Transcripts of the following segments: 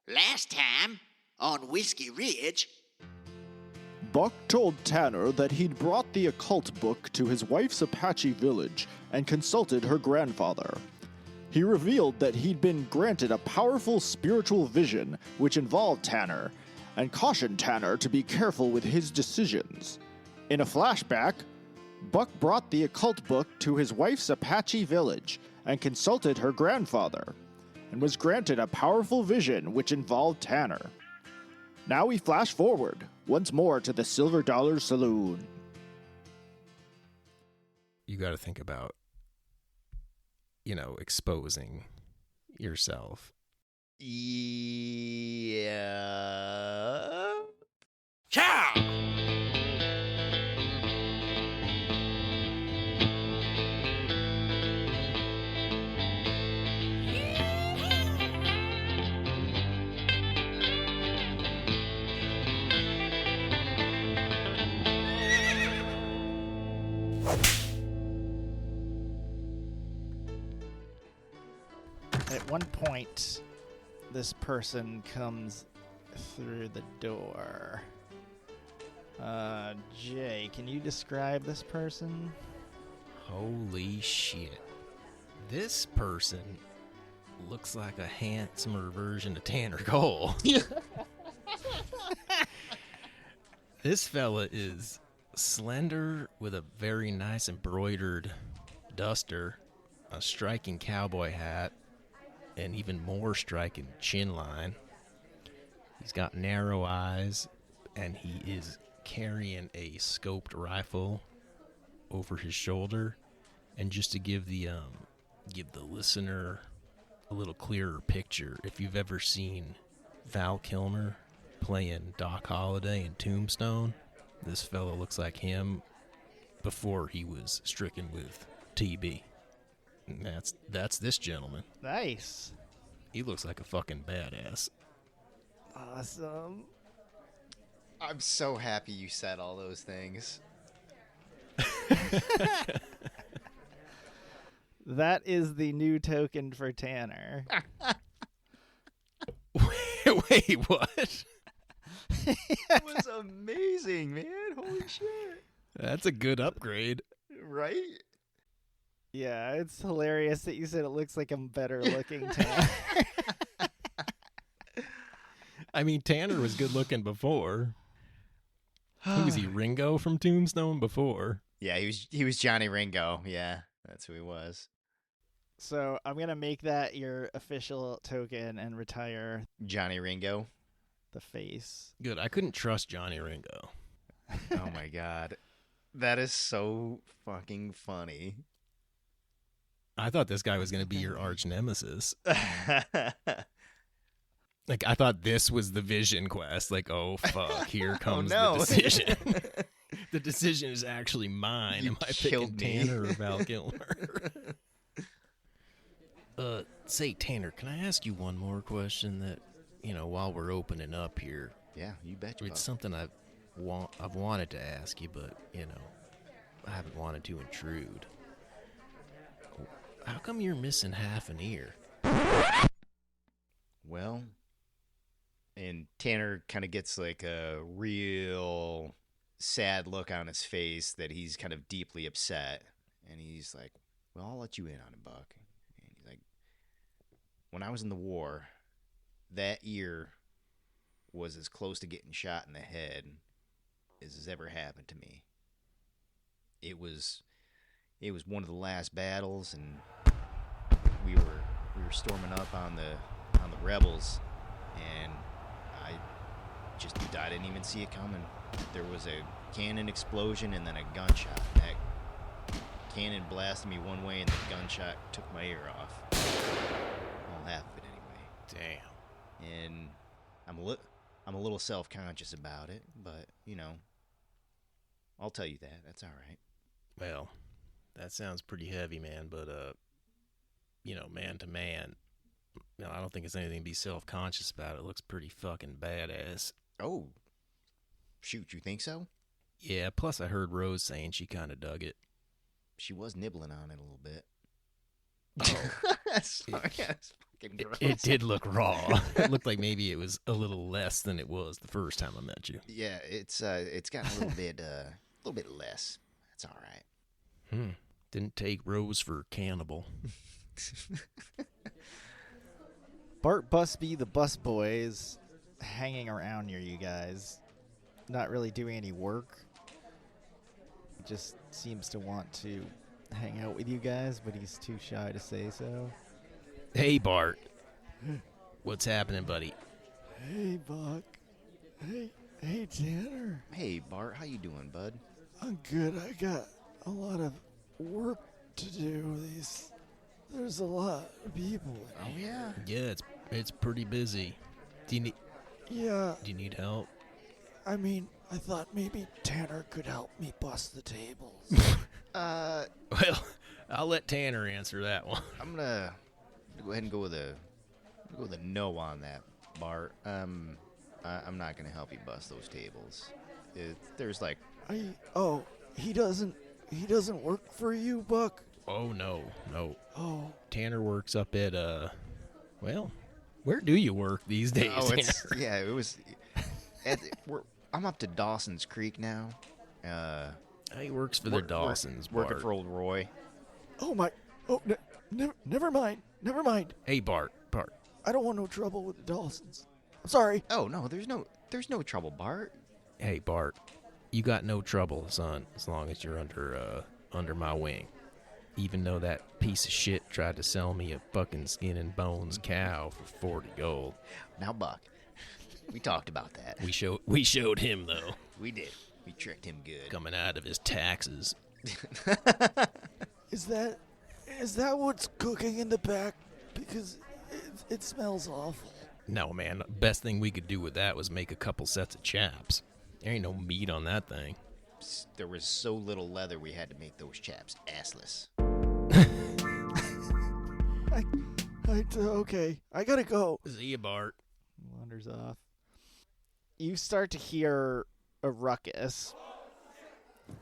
Last time, on Whiskey Ridge, Buck told Tanner that he'd brought the occult book to his wife's Apache village and consulted her grandfather. He revealed that he'd been granted a powerful spiritual vision which involved Tanner, and cautioned Tanner to be careful with his decisions. In a flashback, Buck brought the occult book to his wife's Apache village and consulted her grandfather, and was granted a powerful vision which involved Tanner. Now we flash forward, once more to the Silver Dollar Saloon. You got to think about, exposing yourself. Yeah. Ciao! At one point, this person comes through the door. Jay, can you describe this person? Holy shit. This person looks like a handsomer version of Tanner Cole. This fella is slender with a very nice embroidered duster, a striking cowboy hat, and even more striking chin line. He's got narrow eyes, and he is carrying a scoped rifle over his shoulder. And just to give the listener a little clearer picture, if you've ever seen Val Kilmer playing Doc Holliday in Tombstone, this fellow looks like him before he was stricken with TB. And that's this gentleman. Nice. He looks like a fucking badass. Awesome. I'm so happy you said all those things. That is the new token for Tanner. Wait, what? That was amazing, man. Holy shit. That's a good upgrade. Right? Yeah, it's hilarious that you said it looks like a better looking Tanner. I mean, Tanner was good looking before. Who was he, Ringo from Tombstone before? Yeah, he was Johnny Ringo. Yeah, that's who he was. So I'm going to make that your official token and retire Johnny Ringo. the face. Good. I couldn't trust Johnny Ringo. Oh my god. That is so fucking funny. I thought this guy was going to be your arch nemesis. Like, I thought this was the vision quest. Like, oh, fuck, here comes no. the decision. The decision is actually mine. You Am I killed picking me. Tanner or Val Kilmer? Say, Tanner, can I ask you one more question that, while we're opening up here? Yeah, you betcha. It's something I've wanted to ask you, but, I haven't wanted to intrude. How come you're missing half an ear? Well, and Tanner kind of gets like a real sad look on his face that he's kind of deeply upset. And he's like, well, I'll let you in on it, Buck. And he's like, when I was in the war, that ear was as close to getting shot in the head as has ever happened to me. It was one of the last battles, and we were storming up on the rebels, and I didn't even see it coming. There was a cannon explosion and then a gunshot. That cannon blasted me one way, and the gunshot took my ear off. Well, half of it anyway. Damn. And I'm a little self-conscious about it, but I'll tell you that. That's all right. Well, that sounds pretty heavy, man, but, man to man, I don't think it's anything to be self-conscious about. It looks pretty fucking badass. Oh, shoot, you think so? Yeah, plus I heard Rose saying she kind of dug it. She was nibbling on it a little bit. Oh. Sorry, that's fucking gross. It did look raw. It looked like maybe it was a little less than it was the first time I met you. Yeah, it's got a little bit less. That's all right. Didn't take Rose for cannibal. Bart Busby, the busboy, is hanging around near you guys, not really doing any work. He just seems to want to hang out with you guys, but he's too shy to say so. Hey, Bart. What's happening, buddy? Hey, Buck. Hey, Tanner. Hey, Bart, how you doing, bud? I'm good. I got a lot of work to do. There's a lot of people. Oh yeah. Yeah, it's pretty busy. Do Yeah, you need help? I mean, I thought maybe Tanner could help me bust the tables. Well, I'll let Tanner answer that one. I'm gonna go ahead and go with a no on that, Bart. I'm not gonna help you bust those tables. There's like He doesn't work for you, Buck? Oh, no. Oh, Tanner works up at, well, where do you work these days, Tanner? it was. I'm up to Dawson's Creek now. He works for the Dawsons, working Bart. for old Roy. oh my, oh, never mind. Hey, Bart. I don't want no trouble with the Dawsons. I'm sorry. Oh no, there's no trouble, Bart. Hey, Bart. You got no trouble, son, as long as you're under my wing. Even though that piece of shit tried to sell me a fucking skin and bones cow for 40 gold. Now, Buck, we talked about that. We showed him, though, We did. We tricked him good. coming out of his taxes. Is that what's cooking in the back? Because it smells awful. No, man, best thing we could do with that was make a couple sets of chaps. There ain't no meat on that thing. There was so little leather, we had to make those chaps assless. Okay, I gotta go. See ya, Bart. Wanders off. You start to hear a ruckus,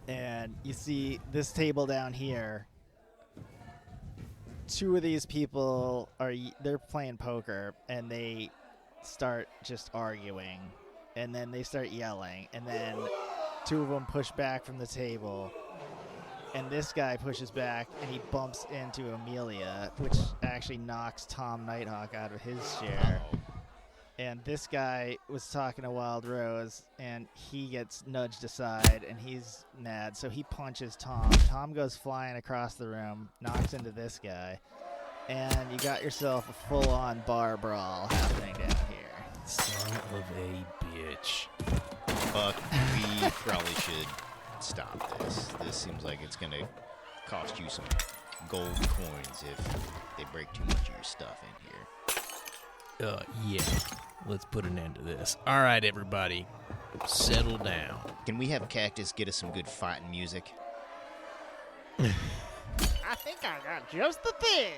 and you see this table down here. Two of these people they're playing poker, and they start just arguing, and then they start yelling, and then two of them push back from the table, and this guy pushes back, and he bumps into Amelia, which actually knocks Tom Nighthawk out of his chair. And this guy was talking to Wild Rose, and he gets nudged aside, and he's mad, so he punches Tom. Tom goes flying across the room, knocks into this guy, and you got yourself a full-on bar brawl happening down here. Son of a bitch. Buck, we probably should stop this. This seems like it's gonna cost you some gold coins if they break too much of your stuff in here. Yeah. Let's put an end to this. All right, everybody. Settle down. Can we have Cactus get us some good fighting music? I think I got just the thing.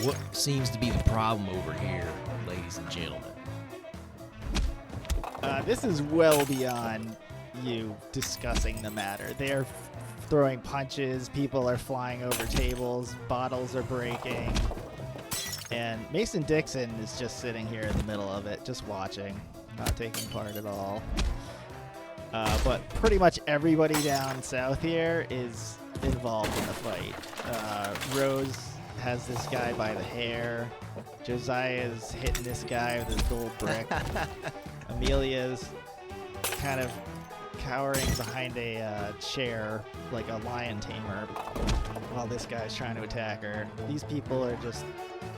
What seems to be the problem over here, ladies and gentlemen? This is well beyond you discussing the matter. They're throwing punches, people are flying over tables, bottles are breaking. And Mason Dixon is just sitting here in the middle of it, just watching, not taking part at all. But pretty much everybody down south here is involved in the fight. Rose has this guy by the hair. Josiah's hitting this guy with his gold brick. Amelia's kind of cowering behind a chair like a lion tamer while this guy's trying to attack her. These people are just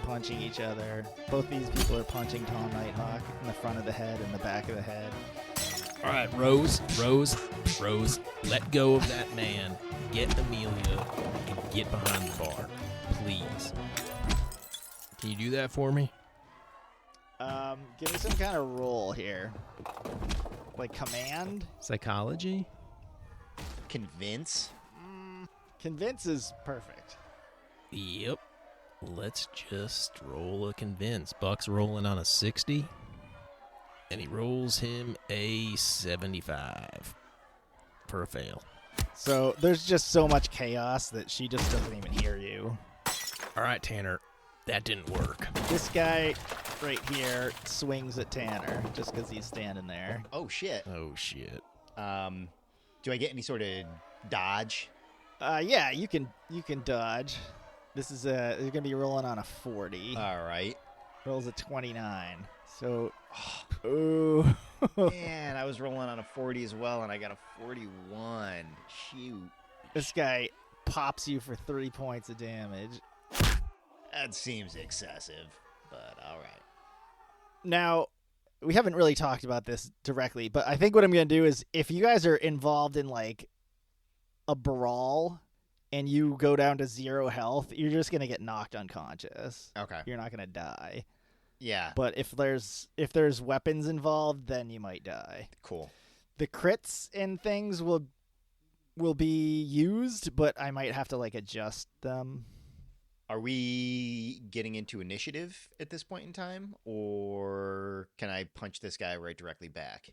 punching each other. Both these people are punching Tom Nighthawk in the front of the head and the back of the head. All right, Rose, let go of that man. Get Amelia and get behind the bar, please. Can you do that for me? Give me some kind of roll here. Like command? Psychology? Convince? Convince is perfect. Yep. Let's just roll a convince. Buck's rolling on a 60. And he rolls him a 75 for a fail. So there's just so much chaos that she just doesn't even hear you. All right, Tanner. That didn't work. This guy right here swings at Tanner just because he's standing there. Oh shit. Oh, shit. Do I get any sort of dodge? Yeah, you can dodge. This is you're gonna be rolling on a 40. All right. Rolls a 29. So, ooh. Man, I was rolling on a 40 as well, and I got a 41. Shoot. This guy pops you for 3 points of damage. That seems excessive, but all right. Now, we haven't really talked about this directly, but I think what I'm going to do is if you guys are involved in like a brawl and you go down to 0 health, you're just going to get knocked unconscious. Okay. You're not going to die. Yeah. But if there's weapons involved, then you might die. Cool. The crits and things will be used, but I might have to like adjust them. Are we getting into initiative at this point in time, or can I punch this guy right directly back?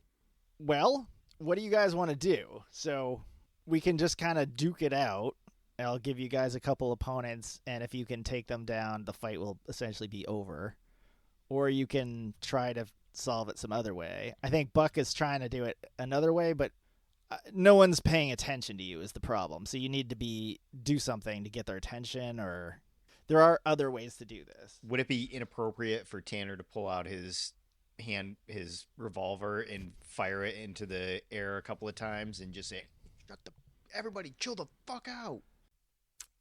Well, what do you guys want to do? So we can just kind of duke it out. I'll give you guys a couple opponents, and if you can take them down, the fight will essentially be over. Or you can try to solve it some other way. I think Buck is trying to do it another way, but no one's paying attention to you is the problem. So you need to do something to get their attention, or there are other ways to do this. Would it be inappropriate for Tanner to pull out his revolver and fire it into the air a couple of times and just say, everybody chill the fuck out?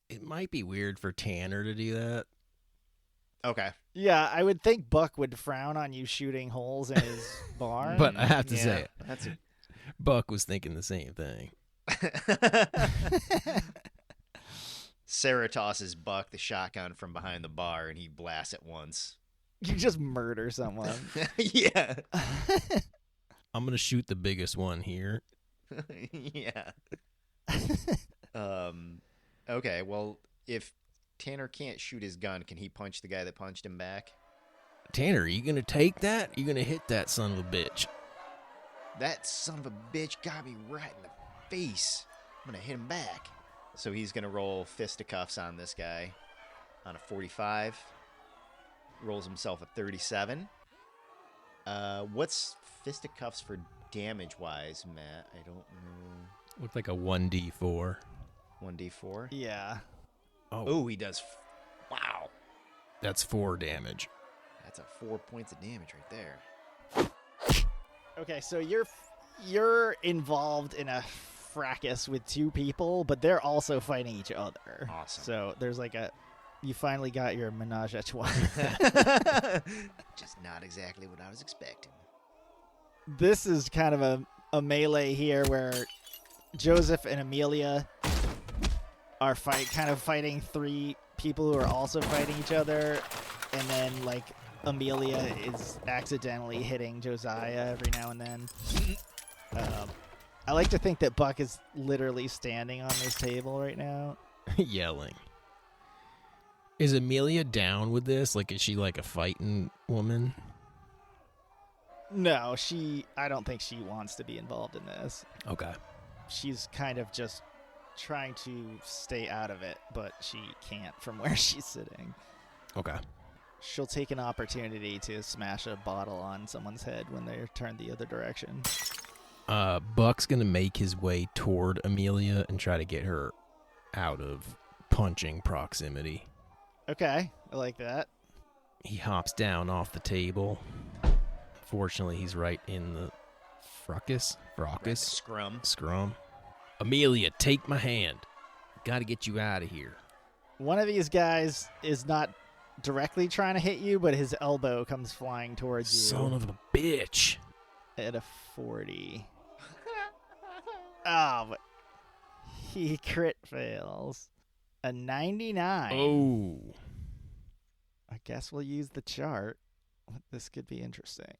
It might be weird for Tanner to do that. Okay. Yeah, I would think Buck would frown on you shooting holes in his barn. But I have to Yeah, say, that's a... Buck was thinking the same thing. Sarah tosses Buck the shotgun from behind the bar, and he blasts it once. You just murder someone. Yeah. I'm going to shoot the biggest one here. Yeah. Okay, well, if Tanner can't shoot his gun, can he punch the guy that punched him back? Tanner, are you going to take that? You going to hit that son of a bitch? That son of a bitch got me right in the face. I'm going to hit him back. So he's going to roll fisticuffs on this guy on a 45. Rolls himself a 37. What's fisticuffs for damage-wise, Matt? I don't know. Looked like a 1d4. 1d4? Yeah. Oh, he does. Wow. That's 4 damage. That's a 4 points of damage right there. Okay, so you're involved in a fracas with 2 people, but they're also fighting each other. Awesome. So there's like you finally got your menage a trois. Just not exactly what I was expecting. This is kind of a melee here where Joseph and Amelia are fighting 3 people who are also fighting each other, and then like Amelia is accidentally hitting Josiah every now and then. I like to think that Buck is literally standing on this table right now. Yelling. Is Amelia down with this? Like, is she like a fighting woman? No, I don't think she wants to be involved in this. Okay. She's kind of just trying to stay out of it, but she can't from where she's sitting. Okay. She'll take an opportunity to smash a bottle on someone's head when they're turned the other direction. Buck's gonna make his way toward Amelia and try to get her out of punching proximity. Okay, I like that. He hops down off the table. Fortunately, he's right in the fracas. Scrum. Amelia, take my hand. Gotta get you out of here. One of these guys is not directly trying to hit you, but his elbow comes flying towards you. Son of a bitch. At a 40. Oh, but he crit fails. A 99. Oh. I guess we'll use the chart. This could be interesting.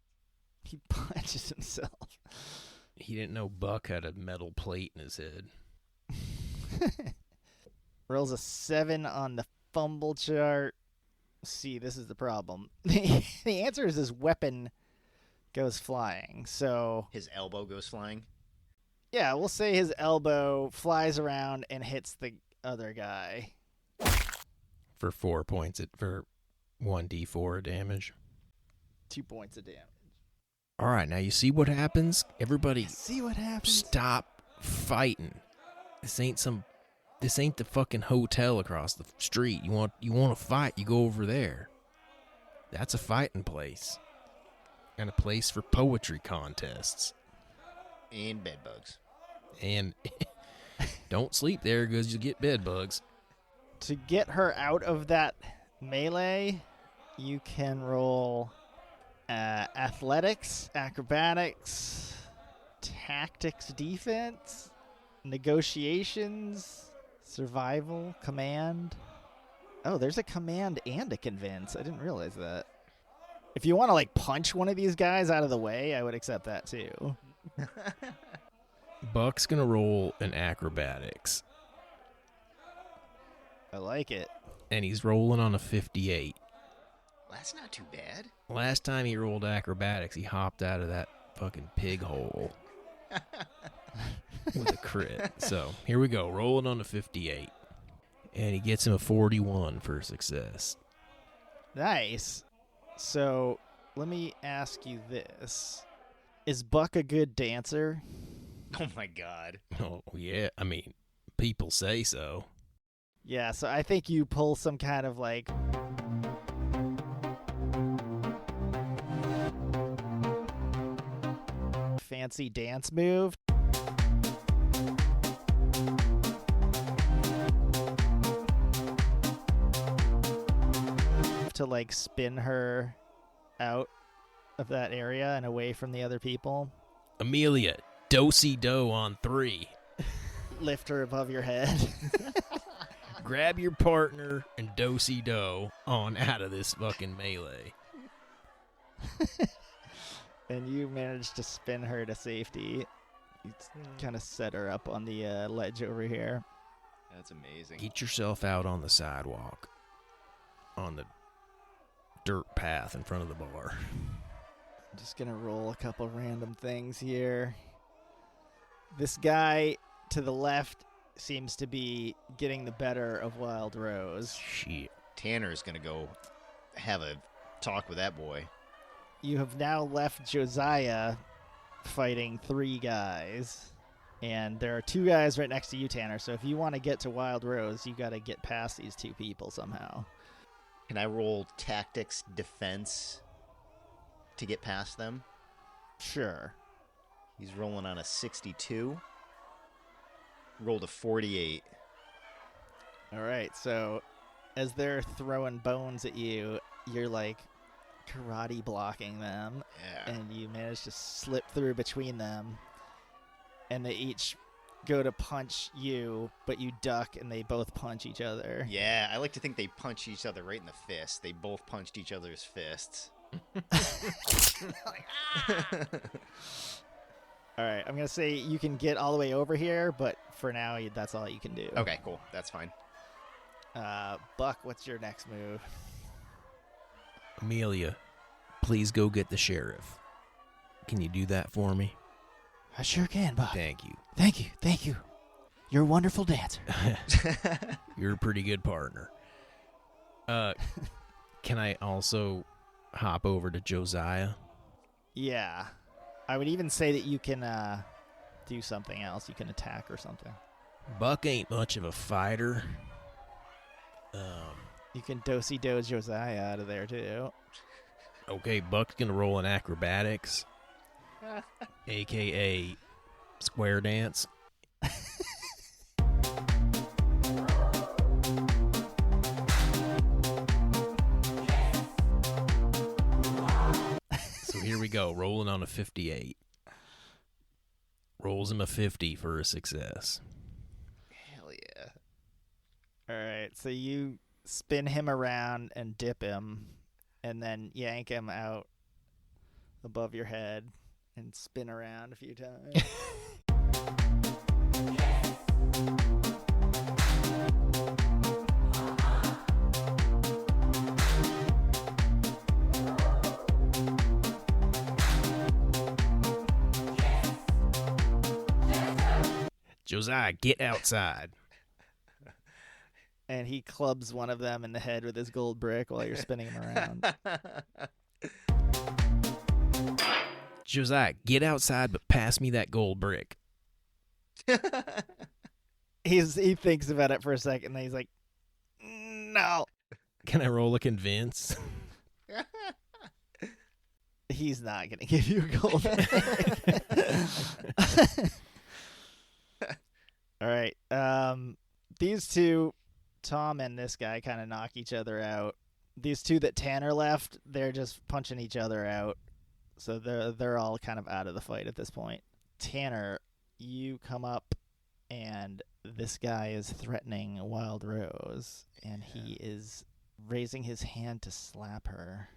He punches himself. He didn't know Buck had a metal plate in his head. Rolls a 7 on the fumble chart. See, this is the problem. The answer is his weapon goes flying. So His elbow goes flying. yeah, we'll say his elbow flies around and hits the other guy. For 4 points. For 1d4 of damage. 2 points of damage. All right, now you see what happens? Everybody See what happens? stop fighting. This ain't the fucking hotel across the street. You want to fight, you go over there. That's a fighting place. And a place for poetry contests. And bedbugs. And don't sleep there because you get bed bugs. To get her out of that melee, you can roll athletics, acrobatics, tactics, defense, negotiations, survival, command. Oh, there's a command and a convince. I didn't realize that. If you want to like punch one of these guys out of the way, I would accept that too. Buck's gonna roll an acrobatics. I like it. And he's rolling on a 58. Well, that's not too bad. Last time he rolled acrobatics, he hopped out of that fucking pig hole with a crit. So here we go, rolling on a 58. And he gets him a 41 for success. Nice. So let me ask you this. Is Buck a good dancer? Oh my god. Oh, yeah. I mean, people say so. Yeah, so I think you pull some kind of like fancy dance move. To like spin her out of that area and away from the other people. Amelia, do-si-do on 3. Lift her above your head. Grab your partner and do-si-do on out of this fucking melee. And you managed to spin her to safety. You kind of set her up on the ledge over here. That's amazing. Get yourself out on the sidewalk. On the dirt path in front of the bar. I'm just going to roll a couple random things here. This guy to the left seems to be getting the better of Wild Rose. Shit. Tanner's gonna go have a talk with that boy. You have now left Josiah fighting 3 guys. And there are 2 guys right next to you, Tanner. So if you want to get to Wild Rose, you got to get past these 2 people somehow. Can I roll tactics defense to get past them? Sure. He's rolling on a 62. Rolled a 48. All right, so as they're throwing bones at you, you're like karate blocking them, Yeah. and you manage to slip through between them, and they each go to punch you, but you duck, and they both punch each other. Yeah, I like to think they punch each other right in the fist. They both punched each other's fists. All right, I'm going to say you can get all the way over here, but for now, that's all you can do. Okay, cool. That's fine. Buck, what's your next move? Amelia, please go get the sheriff. Can you do that for me? I sure can, Buck. Thank you. Thank you. Thank you. You're a wonderful dancer. You're a pretty good partner. Can I also hop over to Josiah? Yeah. I would even say that you can do something else. You can attack or something. Buck ain't much of a fighter. You can do-si-do Josiah out of there, too. Okay, Buck's gonna roll an acrobatics, a.k.a. square dance. So here we go, rolling on a 58. Rolls him a 50 for a success. Hell yeah. All right, so you spin him around and dip him, and then yank him out above your head and spin around a few times. Josiah, get outside. and he clubs one of them in the head with his gold brick while you're spinning him around. Josiah, get outside, but pass me that gold brick. He thinks about it for a second, and he's like, no. Can I roll a convince? He's not going to give you a gold brick. All right. These two, Tom and this guy, kind of knock each other out. These two that Tanner left, they're just punching each other out. So they're all kind of out of the fight at this point. Tanner, you come up, and this guy is threatening Wild Rose, and he is raising his hand to slap her.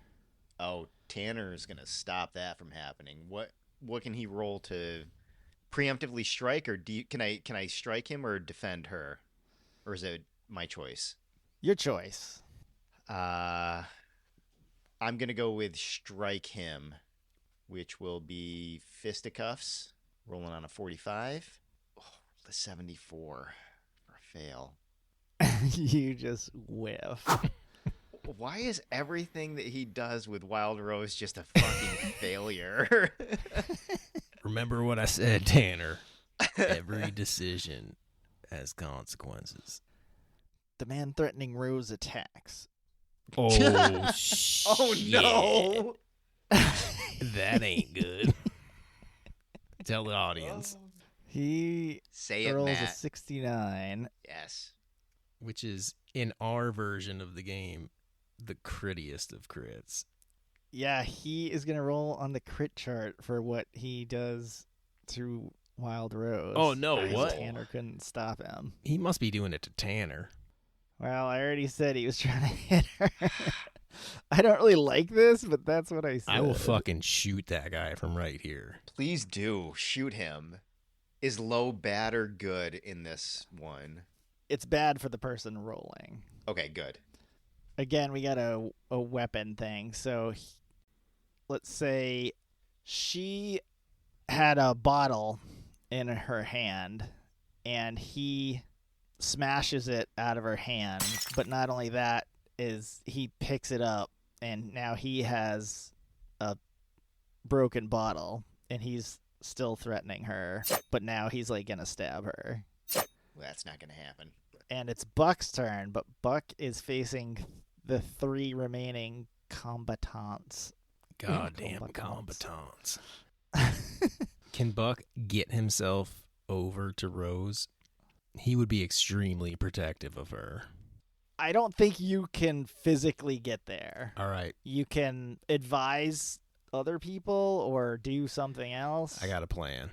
Oh, Tanner's gonna stop that from happening. What can he roll to preemptively strike, or can I strike him or defend her, or is it my choice? Your choice. I'm gonna go with strike him, which will be fisticuffs. Rolling on a 45. Oh, the 74 for a fail. You just whiff. Why is everything that he does with Wild Rose just a fucking failure? Remember what I said, Tanner. Every decision has consequences. The man threatening Rose attacks. Oh, shit. Oh, no. That ain't good. Tell the audience. He Say it, rolls a Matt. 69. Yes. Which is, in our version of the game, the crittiest of crits. Yeah, he is going to roll on the crit chart for what he does to Wild Rose. Oh, no, because what? Tanner couldn't stop him. He must be doing it to Tanner. Well, I already said he was trying to hit her. I don't really like this, but that's what I said. I will fucking shoot that guy from right here. Please do. Shoot him. Is low bad or good in this one? It's bad for the person rolling. Okay, good. Again, we got a weapon thing. So let's say she had a bottle in her hand, and he smashes it out of her hand. But not only that, is he picks it up, and now he has a broken bottle, and he's still threatening her, but now he's like gonna stab her. Well, that's not gonna happen. And it's Buck's turn, but Buck is facing the three remaining combatants. Goddamn combatants. Can Buck get himself over to Rose? He would be extremely protective of her. I don't think you can physically get there. All right. You can advise other people or do something else. I got a plan.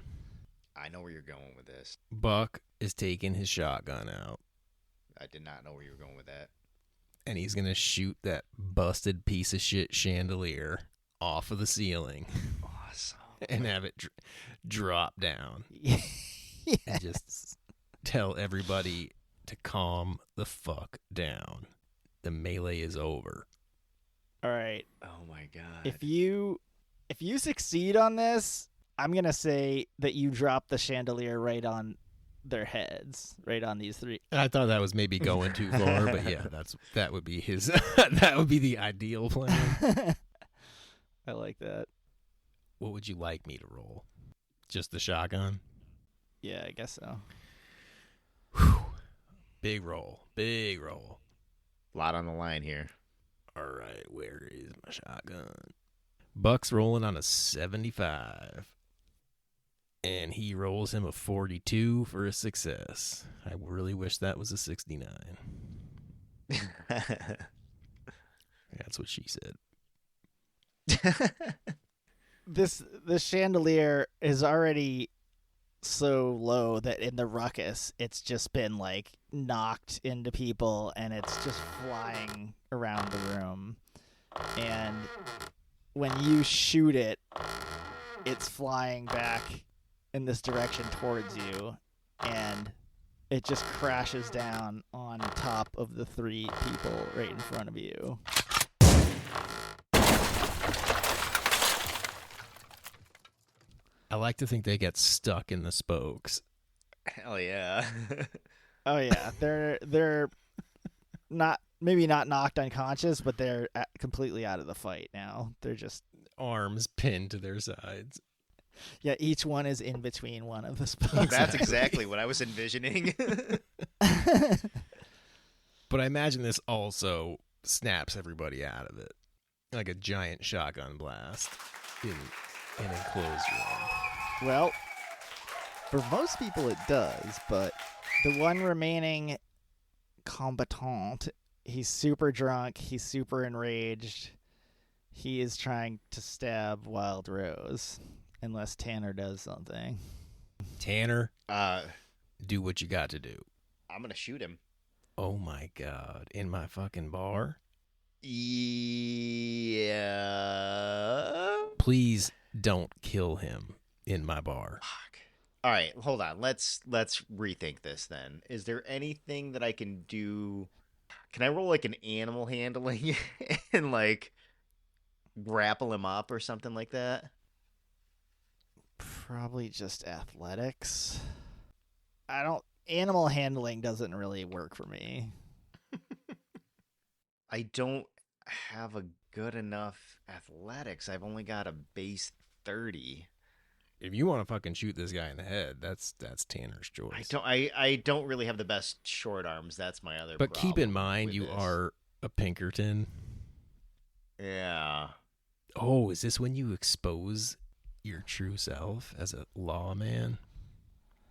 I know where you're going with this. Buck is taking his shotgun out, I did not know where you were going with that. and he's going to shoot that busted piece of shit chandelier off of the ceiling Awesome. and have it drop down. Yeah. And just tell everybody to calm the fuck down. The melee is over. All right. Oh my god. If you succeed on this, I'm going to say that you drop the chandelier right on their heads, right on these three. I thought that was maybe going too far, but yeah, that would be his that would be the ideal plan. I like that. What would you like me to roll? Just the shotgun? Yeah, I guess so. Whew. Big roll. Big roll. A lot on the line here. All right, where is my shotgun? Buck's rolling on a 75. And he rolls him a 42 for a success. I really wish that was a 69. That's what she said. This chandelier is already so low that in the ruckus it's just been like knocked into people and it's just flying around the room. And when you shoot it, it's flying back in this direction towards you, and it just crashes down on top of the three people right in front of you. I like to think they get stuck in the spokes. Hell yeah. Oh yeah, they're maybe not knocked unconscious, but they're completely out of the fight now. They're just Arms pinned to their sides. yeah. Each one is in between one of the spots. That's exactly what I was envisioning. But I imagine this also snaps everybody out of it. Like a giant shotgun blast in an enclosed room. Well, for most people it does, but the one remaining combatant, he's super drunk, he's super enraged. He is trying to stab Wild Rose, unless Tanner does something. Tanner, I'm do what you got to do. gonna shoot him. Oh my god, in my fucking bar? Yeah. Please don't kill him in my bar. Fuck. All right, hold on. Let's rethink this then. Is there anything that I can do? Can I roll like an animal handling and like grapple him up or something like that? Probably just athletics. Animal handling doesn't really work for me. I don't have a good enough athletics. I've only got a base 30. If you want to fucking shoot this guy in the head, that's Tanner's choice. I don't really have the best short arms. That's my other But keep in problem mind, with you this. are a Pinkerton. Yeah. Oh, is this when you expose your true self as a lawman?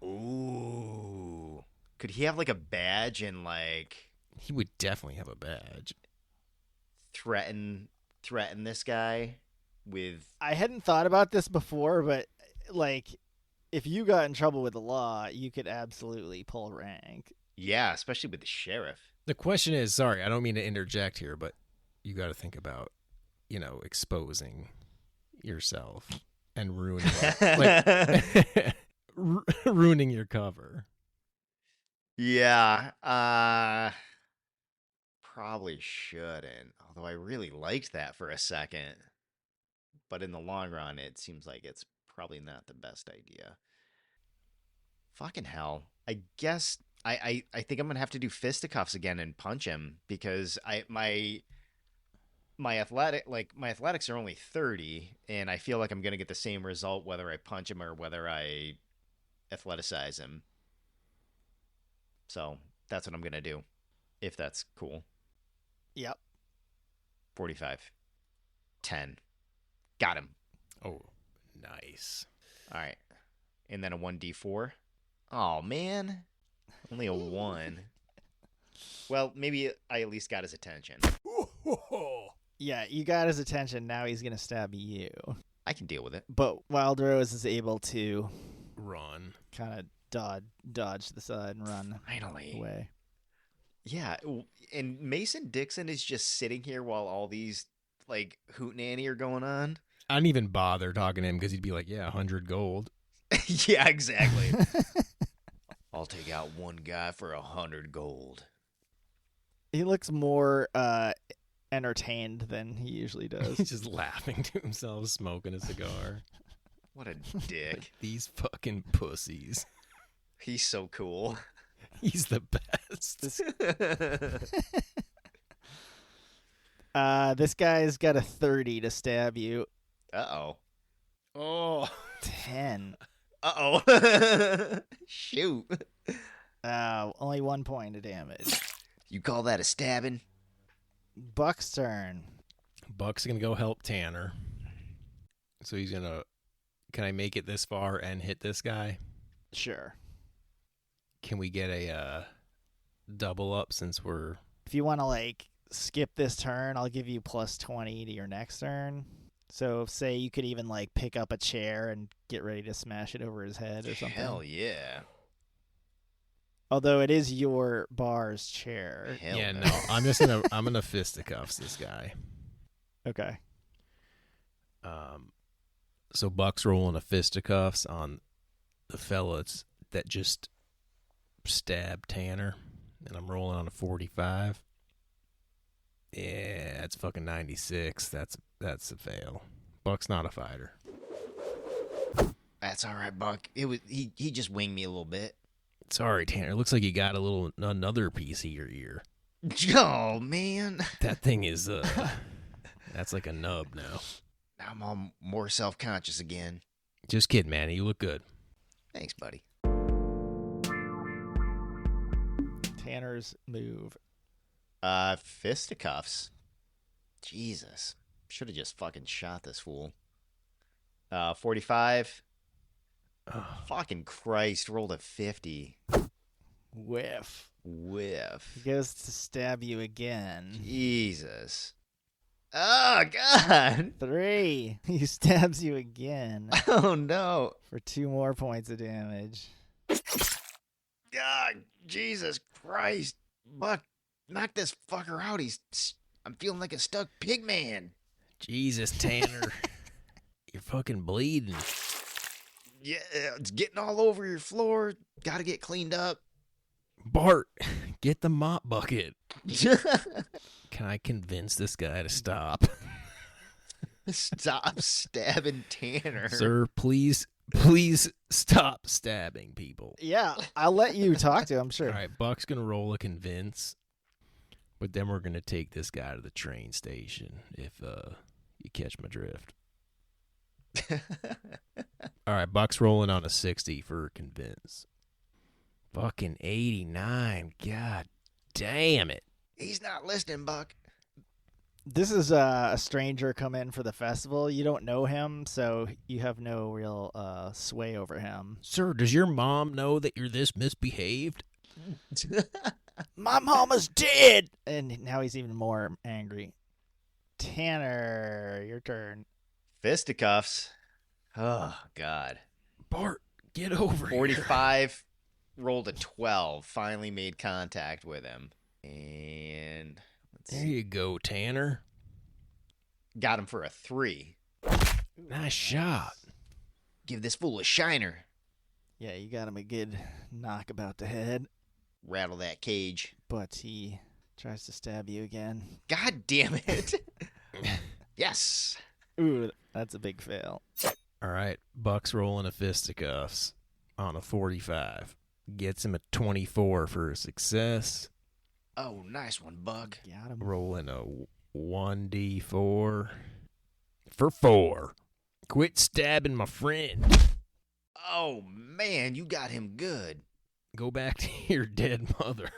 Ooh. Could he have like a badge and like He would definitely have a badge. threaten this guy with I hadn't thought about this before, but like, if you got in trouble with the law, you could absolutely pull rank. yeah, especially with the sheriff. The question is, sorry, I don't mean to interject here, but you got to think about, exposing yourself and ruining ruining your cover. Yeah, probably shouldn't. Although I really liked that for a second. But in the long run, it seems like it's probably not the best idea. Fucking hell. I guess I think I'm gonna have to do fisticuffs again and punch him because my athletics are only 30, and I feel like I'm gonna get the same result whether I punch him or whether I athleticize him. So that's what I'm gonna do, if that's cool. Yep. 45. 10. Got him. Oh, nice. All right. And then a 1d4. Oh, man. Only a 1. Well, maybe I at least got his attention. Yeah, you got his attention. Now he's going to stab you. I can deal with it. But Wild Rose is able to Run. kind of dodge to the side and run Finally. away. Yeah. And Mason Dixon is just sitting here while all these, like, hootenanny are going on. I didn't even bother talking to him because he'd be like, yeah, 100 gold. Yeah, exactly. I'll take out one guy for 100 gold. He looks more entertained than he usually does. He's just laughing to himself, smoking a cigar. What a dick. These fucking pussies. He's so cool. He's the best. This guy's got a 30 to stab you. Uh-oh. Oh. 10. Uh-oh. Shoot. Only 1 point of damage. You call that a stabbing? Buck's turn. Buck's going to go help Tanner. So he's going to... Can I make it this far and hit this guy? Sure. Can we get a double up since we're... If you want to, like, skip this turn, I'll give you plus 20 to your next turn. So, say you could even, like, pick up a chair and get ready to smash it over his head or something. Hell yeah. Although it is your bar's chair. Hell yeah, no. no. I'm gonna fisticuffs this guy. Okay. So Buck's rolling a fisticuffs on the fellas that just stabbed Tanner, and I'm rolling on a 45. Yeah, it's fucking 96. That's a fail. Buck's not a fighter. That's all right, Buck. He just winged me a little bit. Sorry, Tanner. Looks like you got another piece of your ear. Oh, man. That thing is, that's like a nub now. Now I'm all more self-conscious again. Just kidding, man. You look good. Thanks, buddy. Tanner's move. Fisticuffs. Jesus. Should have just fucking shot this fool. 45. Fucking Christ. Rolled a 50. Whiff. Whiff. He goes to stab you again. Jesus. Oh, God. 3. He stabs you again Oh, no. for 2 more points of damage. God, Jesus Christ. Buck, knock this fucker out. I'm feeling like a stuck pig man. Jesus, Tanner. You're fucking bleeding. Yeah, it's getting all over your floor. Gotta get cleaned up. Bart, get the mop bucket. Can I convince this guy to stop? Stop stabbing Tanner. Sir, please stop stabbing people. Yeah, I'll let you talk to him, sure. All right, Buck's going to roll a convince, but then we're going to take this guy to the train station if you catch my drift. All right, Buck's rolling on a 60 for convince. Fucking 89. God damn it. He's not listening, Buck. This is a stranger come in for the festival. You don't know him, so you have no real sway over him. Sir, does your mom know that you're this misbehaved? My mama's dead! And now he's even more angry. Tanner, your turn. Fisticuffs. Oh, God. Bart, get over here. 45. Rolled a 12. Finally made contact with him. And let's There see. you go, Tanner. Got him for a 3. Nice shot. Give this fool a shiner. Yeah, you got him a good knock about the head, Rattle that cage. but he tries to stab you again. God damn it. Yes. Ooh, that's a big fail. All right, Buck's rolling a fisticuffs on a 45. Gets him a 24 for a success. Oh, nice one, Buck. Got him. Rolling a 1d4 for 4. Quit stabbing my friend. Oh, man, you got him good. Go back to your dead mother.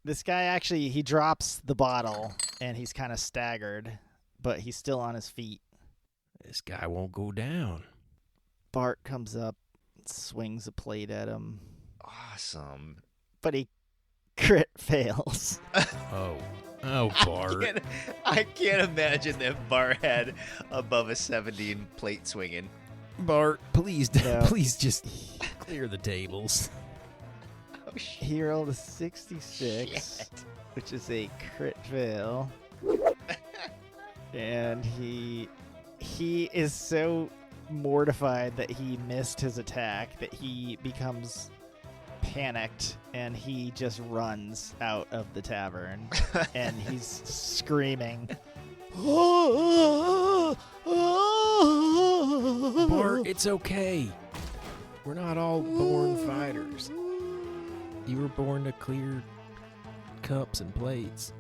This guy actually, he drops the bottle, and he's kind of staggered, but he's still on his feet. This guy won't go down. Bart comes up, swings a plate at him, Awesome. but he crit fails. Oh, Bart. I can't imagine that Bart had above a 17 plate swinging. Bart, please, No. please just clear the tables. Oh, shit. He rolled a 66, Shit. which is a crit fail. And he is so mortified that he missed his attack that he becomes panicked and he just runs out of the tavern and he's screaming. Bart, it's okay. We're not all born fighters. You were born to clear cups and plates.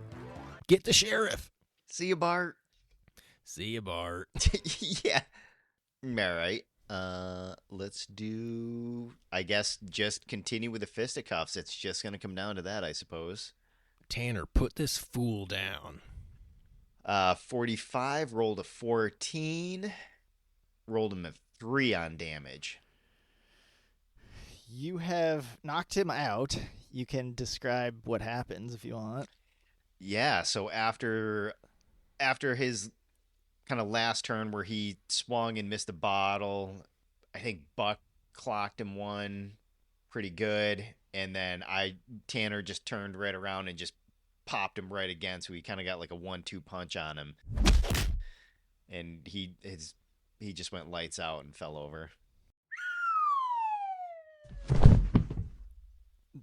Get the sheriff. See you, Bart. See you, Bart. Yeah. All right. Let's do, I guess, just continue with the fisticuffs. It's just going to come down to that, I suppose. Tanner, put this fool down. 45, rolled a 14. Rolled him a 3 on damage. You have knocked him out. You can describe what happens if you want. Yeah, so after his kind of last turn where he swung and missed the bottle, I think Buck clocked him one pretty good, and then Tanner just turned right around and just popped him right again, so he kind of got like a 1-2 punch on him, and he just went lights out and fell over.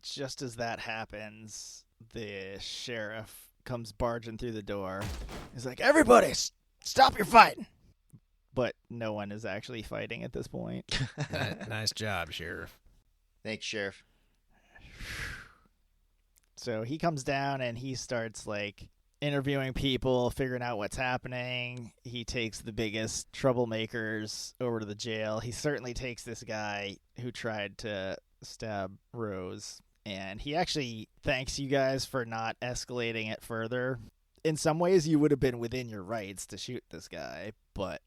Just as that happens, the sheriff comes barging through the door. He's like, "Everybody, stop your fighting!" But no one is actually fighting at this point. Nice job, Sheriff. Thanks, Sheriff. So he comes down and he starts like interviewing people, figuring out what's happening. He takes the biggest troublemakers over to the jail. He certainly takes this guy who tried to stab Rose. And he actually thanks you guys for not escalating it further. In some ways, you would have been within your rights to shoot this guy, but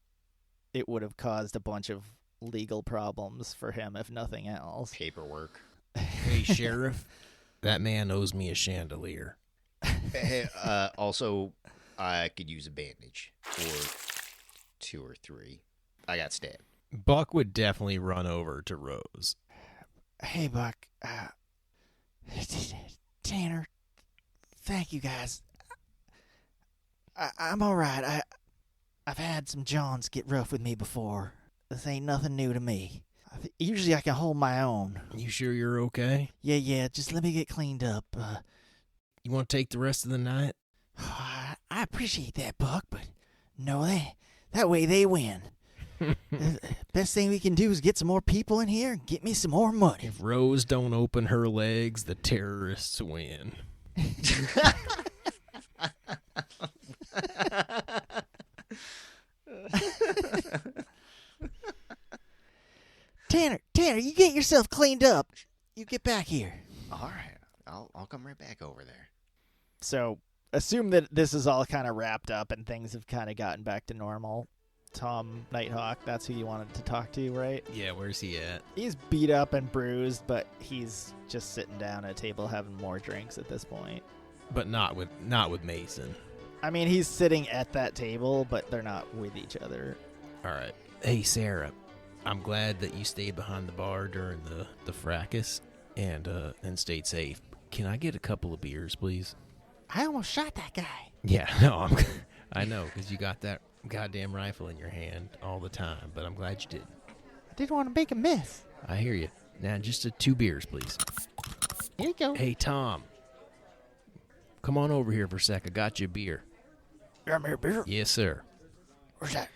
it would have caused a bunch of legal problems for him, if nothing else. Paperwork. Hey, Sheriff, that man owes me a chandelier. Hey, also, I could use a bandage. Or 2 or 3. I got stabbed. Buck would definitely run over to Rose. Hey, Buck. Tanner, thank you guys. I'm all right. I've had some Johns get rough with me before. This ain't nothing new to me. Usually I can hold my own. You sure you're okay? Yeah, just let me get cleaned up. You want to take the rest of the night? I appreciate that, Buck, but no, that way they win. Best thing we can do is get some more people in here and get me some more money. If Rose don't open her legs, the terrorists win. Tanner, you get yourself cleaned up. You get back here. All right. I'll come right back over there. So, assume that this is all kind of wrapped up and things have kind of gotten back to normal. Tom Nighthawk, that's who you wanted to talk to, right? Yeah, where's he at? He's beat up and bruised, but he's just sitting down at a table having more drinks at this point. But not with Mason. I mean, he's sitting at that table, but they're not with each other. All right. Hey, Sarah, I'm glad that you stayed behind the bar during the fracas and stayed safe. Can I get a couple of beers, please? I almost shot that guy. Yeah, no, I know, because you got that goddamn rifle in your hand all the time, but I'm glad you did. I didn't want to make a mess. I hear you. Now, just 2 beers, please. Here you go. Hey, Tom. Come on over here for a sec. I got you a beer. You got me a beer? Yes, sir. Where's that?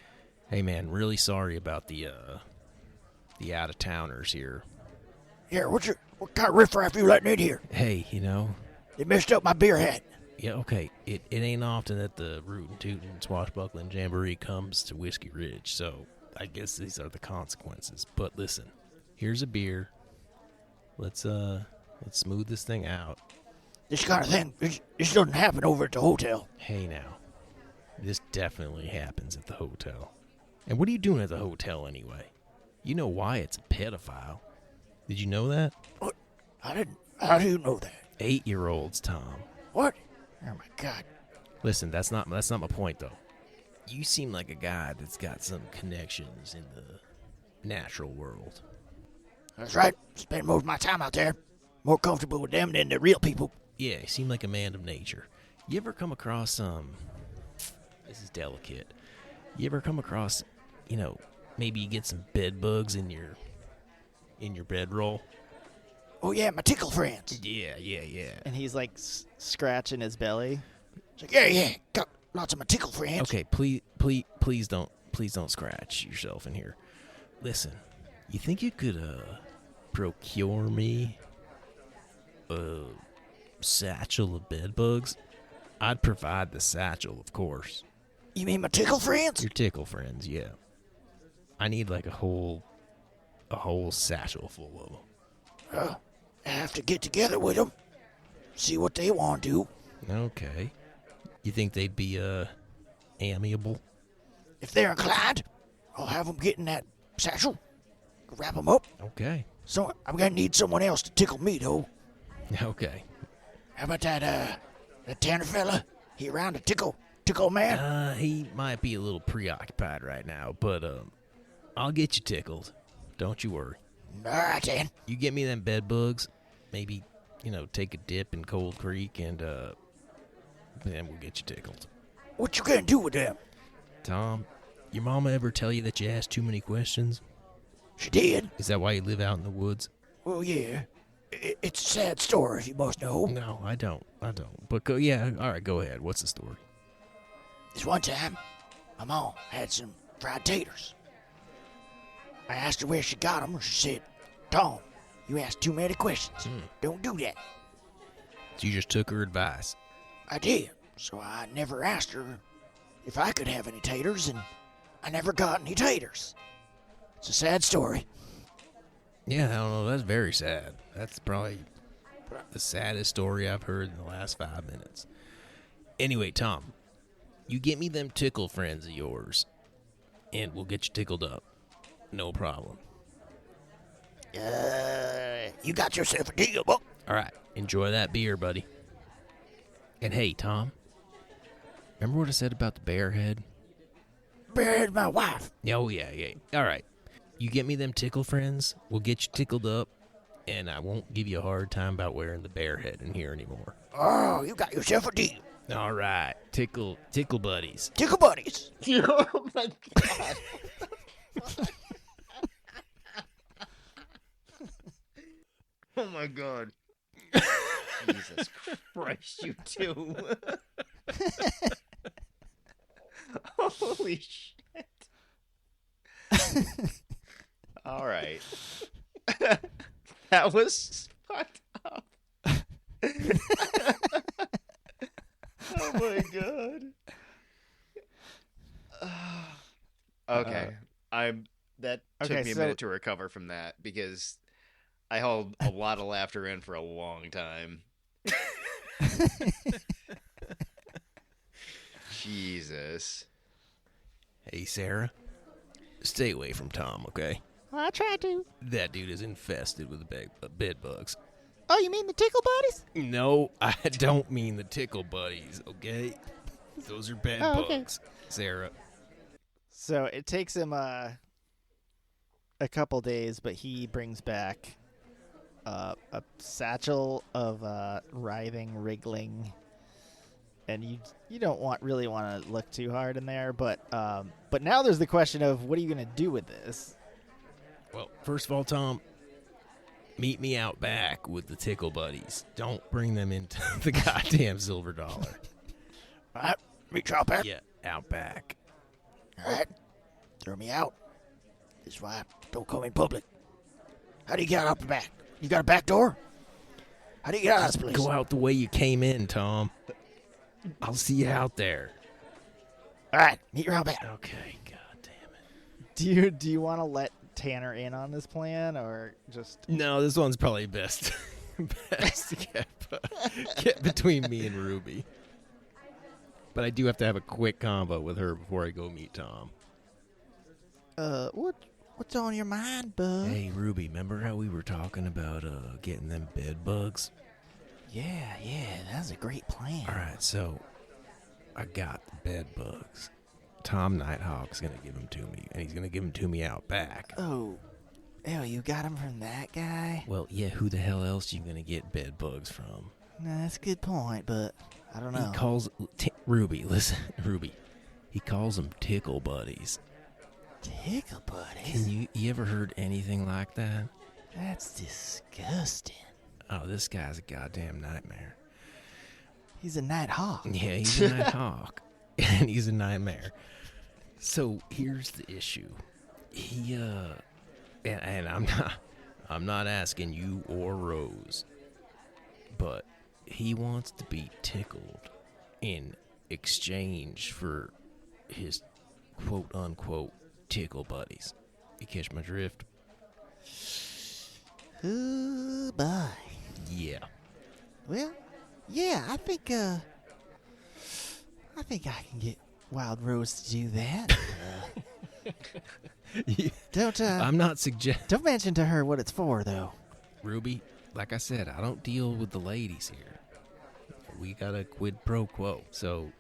Hey, man, really sorry about the out-of-towners here. Yeah, what kind of riffraff you letting in here? Hey, They messed up my beer hat. yeah, okay. It ain't often that the rootin' tootin' swashbuckling jamboree comes to Whiskey Ridge, so I guess these are the consequences. But listen, here's a beer. Let's smooth this thing out. This kind of thing, this doesn't happen over at the hotel. Hey now, this definitely happens at the hotel. And what are you doing at the hotel anyway? You know Wyatt's a pedophile. Did you know that? What? I didn't. How do you know that? 8-year-olds, Tom. What? Oh my God. Listen, that's not my point though. You seem like a guy that's got some connections in the natural world. That's right. Spend most of my time out there. More comfortable with them than the real people. Yeah, you seem like a man of nature. You ever come across this is delicate. You ever come across, maybe you get some bed bugs in your bedroll? Oh yeah, my tickle friends. Yeah. And he's like scratching his belly. He's like, yeah, got lots of my tickle friends. Okay, please don't scratch yourself in here. Listen, you think you could procure me a satchel of bed bugs? I'd provide the satchel, of course. You mean my tickle friends? Your tickle friends, yeah. I need like a whole satchel full of them. I have to get together with them, see what they want to do. Okay. You think they'd be amiable? If they're inclined, I'll have them get in that satchel, wrap them up. Okay. So I'm gonna need someone else to tickle me though. Okay. How about that Tanner fella? He around to tickle man? He might be a little preoccupied right now, but I'll get you tickled. Don't you worry. All right, then. You get me them bed bugs, maybe, take a dip in Cold Creek, and then we'll get you tickled. What you gonna do with them? Tom, your mama ever tell you that you ask too many questions? She did. Is that why you live out in the woods? Well, yeah. It's a sad story, if you must know. No, I don't. But yeah, all right, go ahead. What's the story? This one time, my mom had some fried taters. I asked her where she got them, and she said, Tom, you ask too many questions. Don't do that. So you just took her advice. I did. So I never asked her if I could have any taters, and I never got any taters. It's a sad story. Yeah, I don't know. That's very sad. That's probably the saddest story I've heard in the last 5 minutes. Anyway, Tom, you get me them tickle friends of yours, and we'll get you tickled up. No problem. You got yourself a deal, book. All right, enjoy that beer, buddy. And hey, Tom, remember what I said about the bear head? Buried my wife. Oh, yeah. All right. You get me them tickle friends, we'll get you tickled up, and I won't give you a hard time about wearing the bear head in here anymore. Oh, you got yourself a deal. All right, tickle buddies. Tickle Buddies. Oh my god. Oh my god. Jesus Christ, you two. Holy shit. All right. That was fucked up. Oh my god. Okay. That took Okay, me a so- minute to recover from that because I held a lot of laughter in for a long time. Jesus. Hey, Sarah, stay away from Tom, okay? Well, I tried to. That dude is infested with bed bugs. Oh, you mean the Tickle Buddies? No, I don't mean the tickle buddies, okay? Those are bed Oh, okay. bugs, Sarah. So it takes him a couple days, but he brings back a satchel of writhing, wriggling, and you don't really want to look too hard in there. But now there's the question of what are you gonna do with this? Well, first of all, Tom, meet me out back with the tickle buddies. Don't bring them into the goddamn Silver Dollar. All right, meet you out back. Yeah, out back. All right, throw me out. This is why I don't come in public. How do you get out the back? You got a back door? How do you get out of this place? Go out the way you came in, Tom. I'll see you out there. All right, meet you out back. Okay, god damn it. Do you want to let Tanner in on this plan or just? No, this one's probably best to get between me and Ruby. But I do have to have a quick combo with her before I go meet Tom. What's on your mind, bud? Hey, Ruby, remember how we were talking about getting them bed bugs? Yeah, that's a great plan. All right, so I got the bed bugs. Tom Nighthawk's going to give them to me, and he's going to give them to me out back. Oh, you got him from that guy? Well, yeah, who the hell else you going to get bed bugs from? No, that's a good point, but I don't know. He calls... Ruby, listen, Ruby. He calls them Tickle Buddies. Tickle Buddies? Can you ever heard anything like that? That's disgusting. Oh, this guy's a goddamn nightmare. He's a night hawk. Yeah, he's a nighthawk. And he's a nightmare. So here's the issue. He and I'm not asking you or Rose, but he wants to be tickled in exchange for his quote unquote tickle buddies. You catch my drift? Oh, boy. Yeah. Well, yeah, I think I can get Wild Rose to do that. I'm not suggesting. Don't mention to her what it's for, though. Ruby, like I said, I don't deal with the ladies here. We got a quid pro quo. So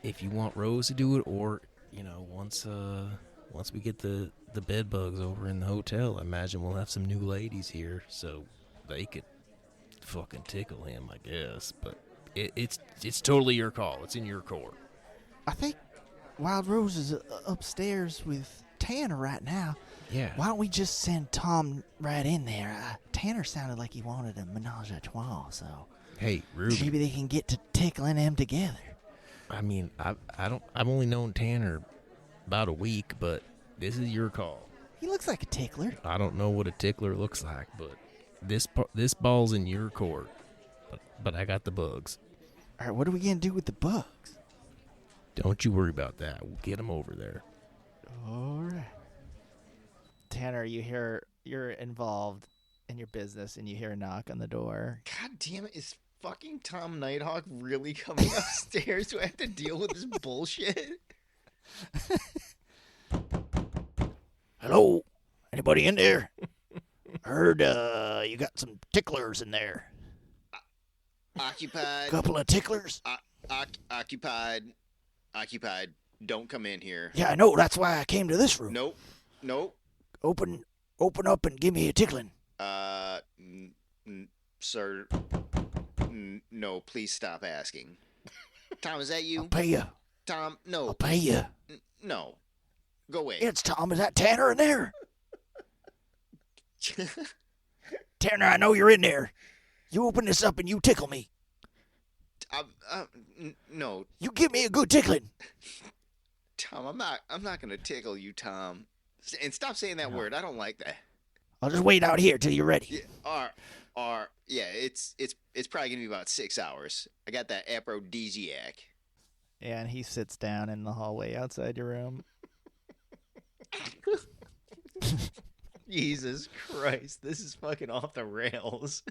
if you want Rose to do it, or once we get the bed bugs over in the hotel, I imagine we'll have some new ladies here, so they could fucking tickle him, I guess. But it's totally your call. It's in your court. I think Wild Rose is upstairs with Tanner right now. Yeah. Why don't we just send Tom right in there? Tanner sounded like he wanted a menage a trois, so Hey, Ruby. maybe they can get to tickling them together. I mean, I've only known Tanner about a week, but this is your call. He looks like a tickler. I don't know what a tickler looks like, but this ball's in your court. but I got the bugs. All right, what are we going to do with the bugs? Don't you worry about that. We'll get them over there. All right. Tanner, you're involved in your business, and you hear a knock on the door. God damn it! Is fucking Tom Nighthawk really coming upstairs? Do I have to deal with this bullshit? Hello? Anybody in there? Heard you got some ticklers in there. Occupied. Couple of ticklers? Occupied. Don't come in here. Yeah, I know. That's why I came to this room. Nope. Open up and give me a tickling. Sir. No, please stop asking. Tom, is that you? I'll pay you. Tom, no. I'll pay you. No. Go away. It's Tom. Is that Tanner in there? Tanner, I know you're in there. You open this up and you tickle me. No. You give me a good tickling. Tom, I'm not gonna tickle you, Tom. And stop saying that word. I don't like that. I'll just wait out here till you're ready. Yeah, it's probably gonna be about 6 hours. I got that aphrodisiac. And he sits down in the hallway outside your room. Jesus Christ, this is fucking off the rails.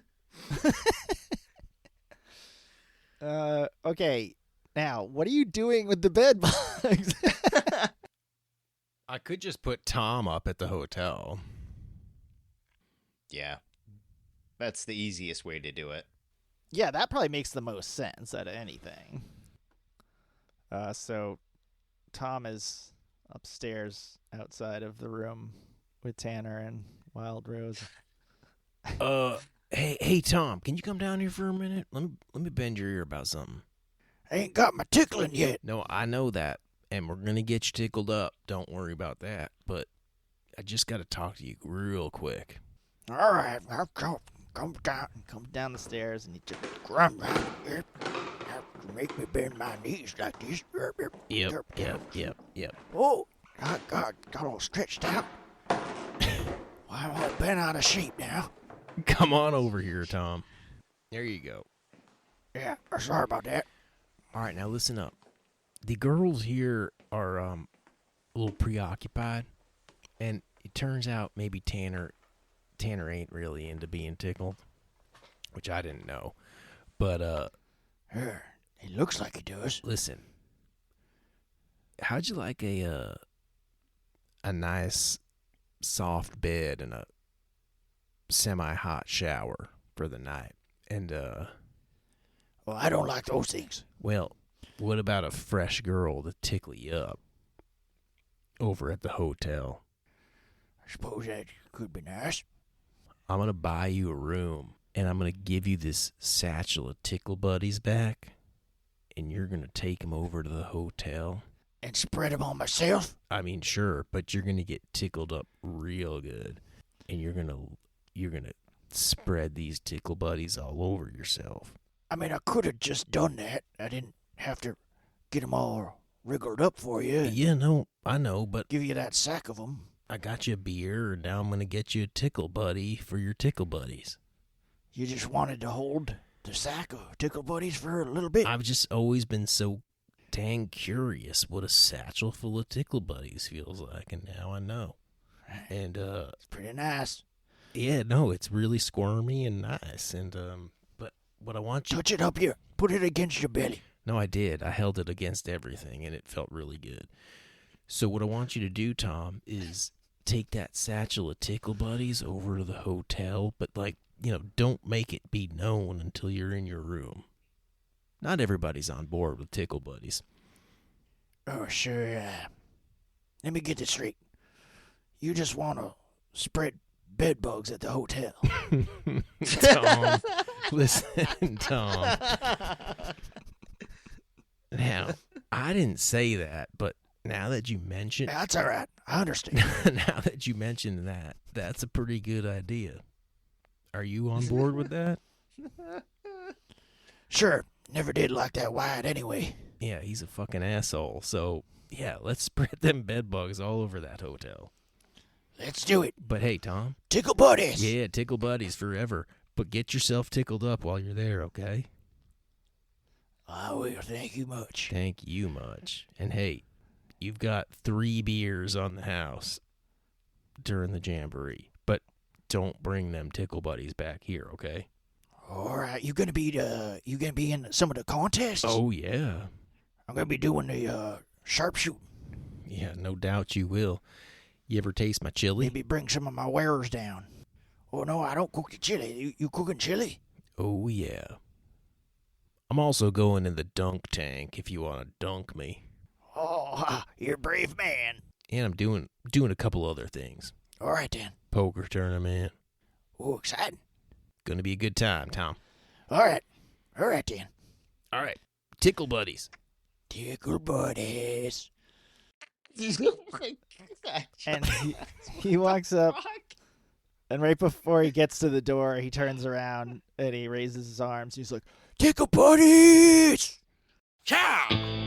Okay. Now, what are you doing with the bed bugs? I could just put Tom up at the hotel. Yeah. That's the easiest way to do it. Yeah, that probably makes the most sense out of anything. So Tom is upstairs outside of the room with Tanner and Wild Rose. Hey, Tom, can you come down here for a minute? Let me bend your ear about something. I ain't got my tickling yet. No, I know that, and we're gonna get you tickled up. Don't worry about that. But I just gotta talk to you real quick. All right, I'll come down. Comes down the stairs and he just Run right here. Make me bend my knees like this. Yep. Oh, I got all stretched out. Well, I'm all bent out of shape now. Come on over here, Tom. There you go. Yeah, sorry about that. All right, now listen up. The girls here are a little preoccupied, and it turns out maybe Tanner ain't really into being tickled, which I didn't know. But He looks like he does. listen, how'd you like a nice soft bed and a semi-hot shower for the night? And Well, I don't like those things. well, what about a fresh girl to tickle you up over at the hotel? I suppose that could be nice. I'm going to buy you a room, and I'm going to give you this satchel of Tickle Buddies back, and you're going to take them over to the hotel. And spread them on myself. I mean, sure, but you're going to get tickled up real good, and you're going to spread these Tickle Buddies all over yourself. I mean, I could have just done that. I didn't have to get them all wriggled up for you. Yeah, no, I know, but Give you that sack of them. I got you a beer, and now I'm going to get you a Tickle Buddy for your Tickle Buddies. You just wanted to hold the sack of Tickle Buddies for a little bit. I've just always been so dang curious what a satchel full of Tickle Buddies feels like, and now I know. And It's pretty nice. yeah, no, it's really squirmy and nice. And but what I want you Touch it up here. Put it against your belly. No, I did. I held it against everything, and it felt really good. So what I want you to do, Tom, is take that satchel of Tickle Buddies over to the hotel, but, like, don't make it be known until you're in your room. Not everybody's on board with Tickle Buddies. Oh, sure. Let me get this straight. You just want to spread bed bugs at the hotel. Tom, listen, Tom. Now, I didn't say that, but now that you mention That's all right. I understand. now that you mention that, that's a pretty good idea. Are you on board with that? Sure. Never did like that Wyatt anyway. Yeah, he's a fucking asshole. So, yeah, let's spread them bed bugs all over that hotel. Let's do it. But hey, Tom. Tickle Buddies. Yeah, Tickle Buddies forever. But get yourself tickled up while you're there, okay? I will. Thank you much. Thank you much. And hey, you've got 3 beers on the house during the jamboree, but don't bring them Tickle Buddies back here, okay? All right, you gonna be in some of the contests? Oh, yeah. I'm gonna be doing the sharpshooting. Yeah, no doubt you will. You ever taste my chili? Maybe bring some of my wares down. Oh no, I don't cook the chili. You cooking chili? Oh, yeah. I'm also going in the dunk tank if you want to dunk me. Oh, you're a brave man. And I'm doing a couple other things. All right then. Poker tournament. Oh, exciting. Gonna be a good time, Tom. All right then. All right. Tickle Buddies. Tickle Buddies. And he walks up, and right before he gets to the door, he turns around and he raises his arms. He's like, Tickle Buddies! Ciao!